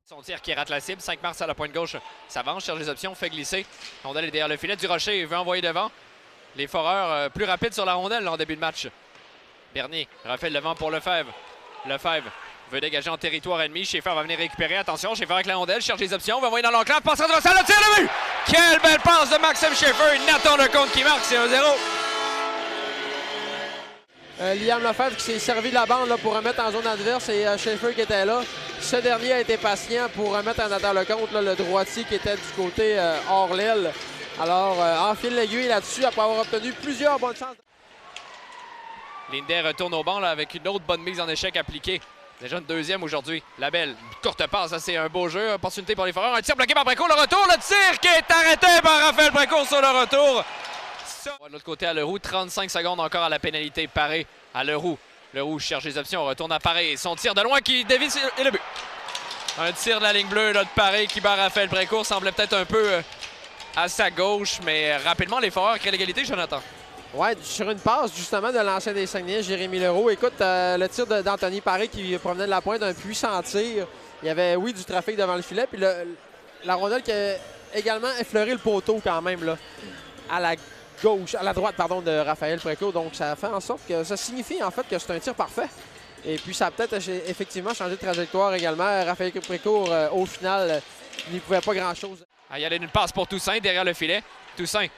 Son tir qui rate la cible, 5 mars à la pointe gauche, s'avance, cherche les options, fait glisser. La rondelle est derrière le filet du Rocher, veut envoyer devant. Les Foreurs plus rapides sur la rondelle en début de match. Bernier refait le devant pour Lefebvre. Lefebvre veut dégager en territoire ennemi. Schaefer va venir récupérer. Attention, Schaefer avec la rondelle, cherche les options, va envoyer dans l'enclave, passe transversale, le tir, le but! Quelle belle passe de Maxime Schaefer! Nathan Lecomte qui marque, c'est 1-0. Liam Lefebvre qui s'est servi de la bande là, pour remettre en zone adverse et Schaefer qui était là. Ce dernier a été patient pour remettre à Nathan Lecomte là, le droitier qui était du côté hors l'aile. Alors, enfile l'aiguille là-dessus après avoir obtenu plusieurs bonnes chances. Lindet retourne au banc là, avec une autre bonne mise en échec appliquée. Déjà une deuxième aujourd'hui. La belle, courte passe, c'est un beau jeu. Opportunité pour les Foreurs. Un tir bloqué par Brécourt. Le retour, le tir qui est arrêté par Raphaël Brécourt sur le retour. De l'autre côté à Leroux, 35 secondes encore à la pénalité. Paré à Leroux. Leroux cherche les options, retourne à Paré. Son tir de loin qui dévie et le but. Un tir de la ligne bleue là, de Paré qui bat Raphaël Brécourt. Semblait peut-être un peu à sa gauche, mais rapidement les Foreurs créent l'égalité, Jonathan. Ouais, sur une passe justement de l'ancien des Saguenay, Jérémy Leroux. Écoute, le tir d'Anthony Paré qui provenait de la pointe, un puissant tir. Il y avait, oui, du trafic devant le filet. Puis la rondelle qui a également effleuré le poteau quand même, là, à la gauche, à la droite, pardon, de Raphaël Brécourt. Donc, ça fait en sorte que ça signifie en fait que c'est un tir parfait. Et puis, ça a peut-être effectivement changé de trajectoire également. Raphaël Brécourt, au final, n'y pouvait pas grand-chose. Il y a une passe pour Toussaint derrière le filet. Toussaint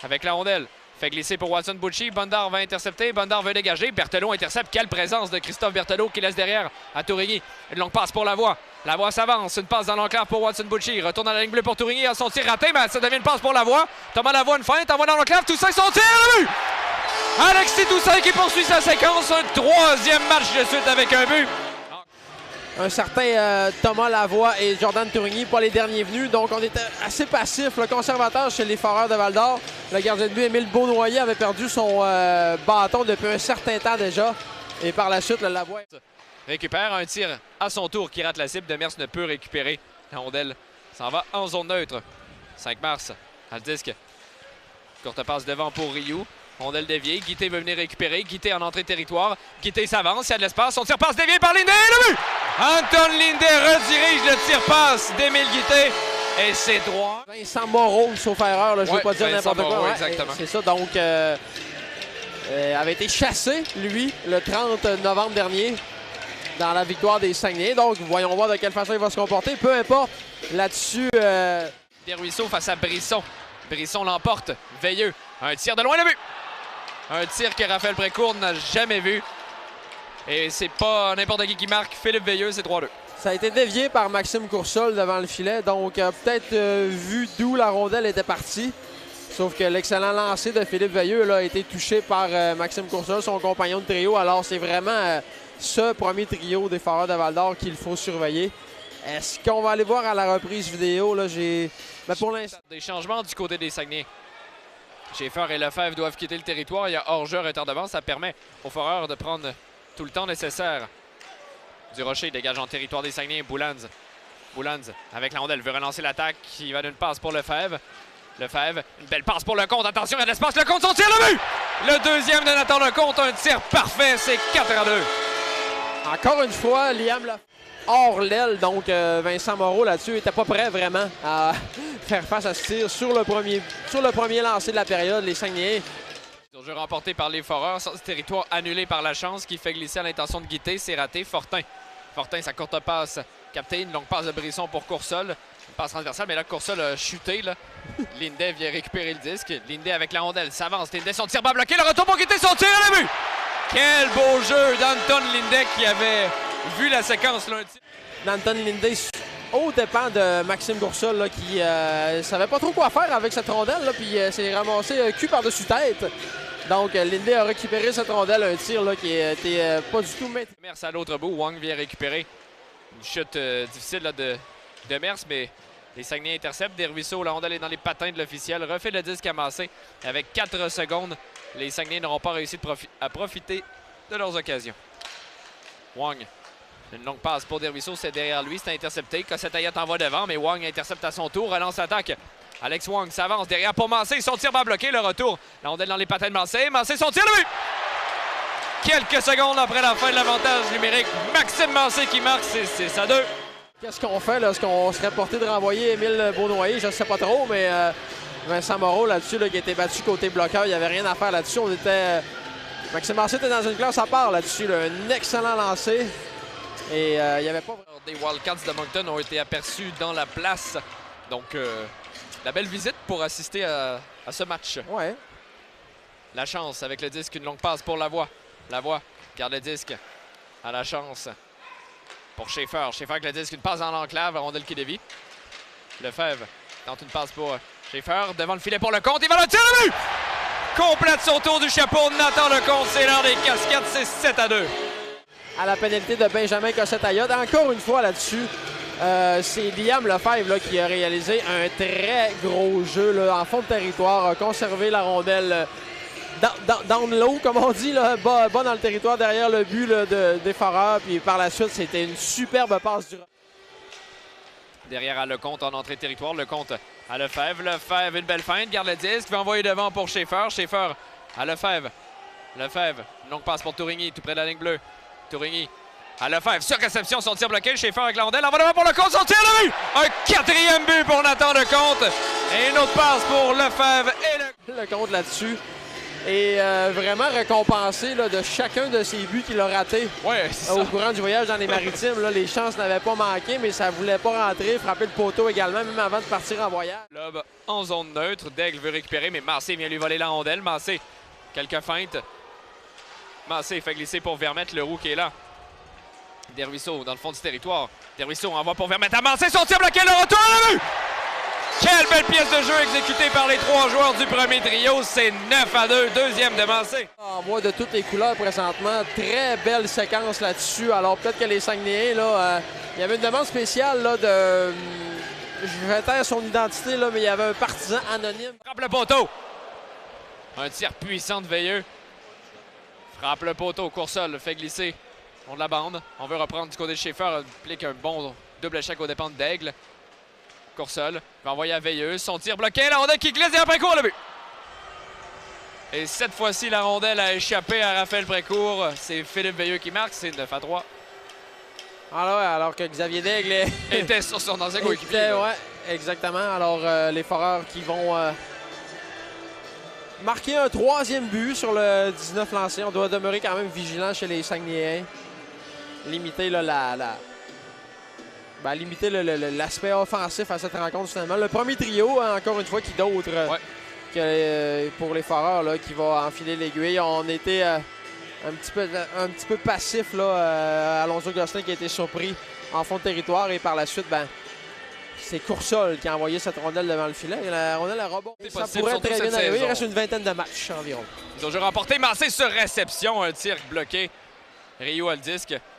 avec la rondelle. Fait glisser pour Watson Bucci. Bondard va intercepter. Bondard veut dégager. Berthelot intercepte. Quelle présence de Christophe Berthelot qui laisse derrière à Tourigny. Une longue passe pour Lavoie. Lavoie s'avance. Une passe dans l'enclave pour Watson Bucci. Retourne dans la ligne bleue pour Tourigny. À son tir raté, mais ça devient une passe pour Lavoie. Thomas Lavoie, une feinte. Envoie dans l'enclave. Toussaint, son tir. Le but! Alexis Toussaint qui poursuit sa séquence. Un troisième match de suite avec un but. Un certain Thomas Lavoie et Jordan Tourigny, pas les derniers venus. Donc, on était assez passif. Le conservateur chez les Foreurs de Val-d'Or. Le gardien de but, Émile Beaunoyer, avait perdu son bâton depuis un certain temps déjà. Et par la suite, le Lavoie récupère un tir à son tour qui rate la cible. Demers ne peut récupérer. La rondelle s'en va en zone neutre. 5 mars à le disque. Courte passe devant pour Rioux. Rondelle déviée. Guité veut venir récupérer. Guité en entrée de territoire. Guité s'avance. Il y a de l'espace. Son tir passe dévié par Lindet. Le but! Anton Lindet redirige le tir-passe d'Émile Guité. Et c'est droit. Vincent Moreau, sauf erreur. Là, je ne veux pas dire n'importe quoi. Ouais, exactement. C'est ça. Donc, avait été chassé, lui, le 30 novembre dernier, dans la victoire des Saguenay. Donc, voyons voir de quelle façon il va se comporter. Peu importe. Là-dessus... Desruisseaux face à Brisson. Brisson l'emporte. Veilleux. Un tir de loin, le but. Un tir que Raphaël Brécourt n'a jamais vu. Et c'est pas n'importe qui marque. Philippe Veilleux, c'est 3-2. Ça a été dévié par Maxime Coursol devant le filet. Donc, peut-être vu d'où la rondelle était partie. Sauf que l'excellent lancer de Philippe Veilleux là, a été touché par Maxime Coursol, son compagnon de trio. Alors, c'est vraiment ce premier trio des Foreurs de Val-d'Or qu'il faut surveiller. Est-ce qu'on va aller voir à la reprise vidéo? Là, ben, pour l'instant, des changements du côté des Saguenay. Schaefer et Lefebvre doivent quitter le territoire. Il y a hors-jeu, retardement. Ça permet aux Foreurs de prendre tout le temps nécessaire. Du Rocher dégage en territoire des Saguenay. Boulans avec la rondelle veut relancer l'attaque. Il va d'une passe pour Lefebvre. Lefebvre, une belle passe pour Lecomte. Attention, il y a de l'espace. Lecomte, son tir, le but! Le deuxième de Nathan Lecomte. Un tir parfait. C'est 4-2. Encore une fois, Liam Lefebvre hors l'aile. Donc, Vincent Moreau là-dessus n'était pas prêt vraiment à faire face à ce tir sur le premier lancer de la période. Les Saguenay. Jeu remporté par les Foreurs, sans territoire annulé par la chance qui fait glisser à l'intention de Guité. C'est raté. Fortin, sa courte passe captée. Une longue passe de Brisson pour Coursol. Une passe transversale, mais là, Coursol a chuté. Là. Lindet vient récupérer le disque. Lindet avec la rondelle s'avance. Lindet, son tir bas bloqué. Le retour pour Guité, son tir à la but! Quel beau jeu d'Anton Lindet qui avait vu la séquence lundi. D'Anton Lindet au dépend de Maxime Coursol là, qui savait pas trop quoi faire avec cette rondelle. Là, puis s'est ramassé cul par-dessus tête. Donc, Lindet a récupéré cette rondelle, un tir là, qui était pas du tout maîtrisé. Demers à l'autre bout, Wang vient récupérer. Une chute difficile là, de Demers, mais les Saguenay interceptent. Desruisseaux, la rondelle est dans les patins de l'officiel. Refait le disque amassé. Avec 4 secondes, les Saguenay n'auront pas réussi à profiter de leurs occasions. Wang, une longue passe pour Desruisseaux, c'est derrière lui, c'est intercepté. Cossette-Ayotte envoie devant, mais Wang intercepte à son tour, relance l'attaque. Alex Wang s'avance derrière pour Mancé. Son tir bas bloqué, le retour. La rondelle dans les patins de Mancé. Mancé, son tir, le but! Quelques secondes après la fin de l'avantage numérique, Maxime Mancé qui marque, c'est 6-2. Qu'est-ce qu'on fait? Est-ce qu'on serait porté de renvoyer Émile Beaunoyer? Je ne sais pas trop, mais Vincent Moreau là-dessus, qui a été battu côté bloqueur, il n'y avait rien à faire là-dessus. Maxime Massé était dans une classe à part là-dessus. Un excellent lancer. Et il n'y avait pas... Des Wildcats de Moncton ont été aperçus dans la place. Donc, la belle visite pour assister à ce match. Ouais. La chance avec le disque, une longue passe pour Lavoie. Lavoie garde le disque. À la chance pour Schaeffer. Schaeffer avec le disque, une passe dans l'enclave. Rondelle qui dévie. Lefebvre tente une passe pour Schaeffer. Devant le filet pour Lecomte. Il va le tirer le but! Complète son tour du chapeau de Nathan Lecomte. C'est l'heure des cascades. C'est 7-2. À la pénalité de Benjamin Cossette-Ayotte. Encore une fois là-dessus, c'est Liam Lefebvre là, qui a réalisé un très gros jeu là, en fond de territoire. A conservé la rondelle down low, comme on dit, là, bas dans le territoire derrière le but là, des Foreurs. Puis par la suite, c'était une superbe passe du... Derrière à Lecomte en entrée de territoire. Lecomte à Lefebvre. Lefebvre, une belle feinte. Garde le disque. Va envoyer devant pour Schaeffer. Schaeffer à Lefebvre. Lefebvre. Une longue passe pour Tourigny, tout près de la ligne bleue. Tourigny à Lefebvre. Sur réception, son tir bloqué. Schaeffer avec la rondelle. En va devant pour Lecomte. Son tir de but! Un quatrième but pour Nathan Lecomte. Et une autre passe pour Lefebvre. Et Lecomte là-dessus. Et vraiment récompensé là, de chacun de ses buts qu'il a ratés au courant du voyage dans les Maritimes. Là, les chances n'avaient pas manqué, mais ça ne voulait pas rentrer. Frapper le poteau également, même avant de partir en voyage. Lob en zone neutre. Daigle veut récupérer, mais Massé vient lui voler la rondelle. Massé, quelques feintes. Massé fait glisser pour Vermette, le roux qui est là. Desruisseaux dans le fond du territoire. Desruisseaux envoie pour Vermette à Massé. Son tir bloqué, le retour à la vue! Quelle belle pièce de jeu exécutée par les trois joueurs du premier trio. C'est 9-2, deuxième de Massé. On voit de toutes les couleurs présentement. Très belle séquence là-dessus. Alors peut-être que les Saguenayens, là, il y avait une demande spéciale là, de... Je vais taire son identité, là, mais il y avait un partisan anonyme. Frappe le poteau. Un tir puissant de Veilleux. Frappe le poteau. Coursol fait glisser. On de la bande. On veut reprendre du côté de Schaeffer. Applique un bon double échec aux dépens d'Aigle. Coursol va envoyer à Veilleux. Son tir bloqué. La rondelle qui glisse et après court le but. Et cette fois-ci, la rondelle a échappé à Raphaël Précourt. C'est Philippe Veilleux qui marque. C'est 9-3. Alors que Xavier Daigle était sur son ancien coéquipier. Ouais, exactement. Alors les Foreurs qui vont marquer un troisième but sur le 19 lancé. On doit demeurer quand même vigilant chez les Saguenayens. Limiter là, limiter l'aspect offensif à cette rencontre finalement. Le premier trio, hein, encore une fois, qui d'autre que pour les Foreurs là, qui va enfiler l'aiguille. On était un petit peu passif là, Alonso Gosselin qui a été surpris en fond de territoire et par la suite, c'est Coursol qui a envoyé cette rondelle devant le filet. Et la rondelle a rebondi. Ça pourrait très bien arriver. Il reste une vingtaine de matchs environ. Ils ont déjà remporté Massé sur réception. Un tir bloqué. Rio a le disque.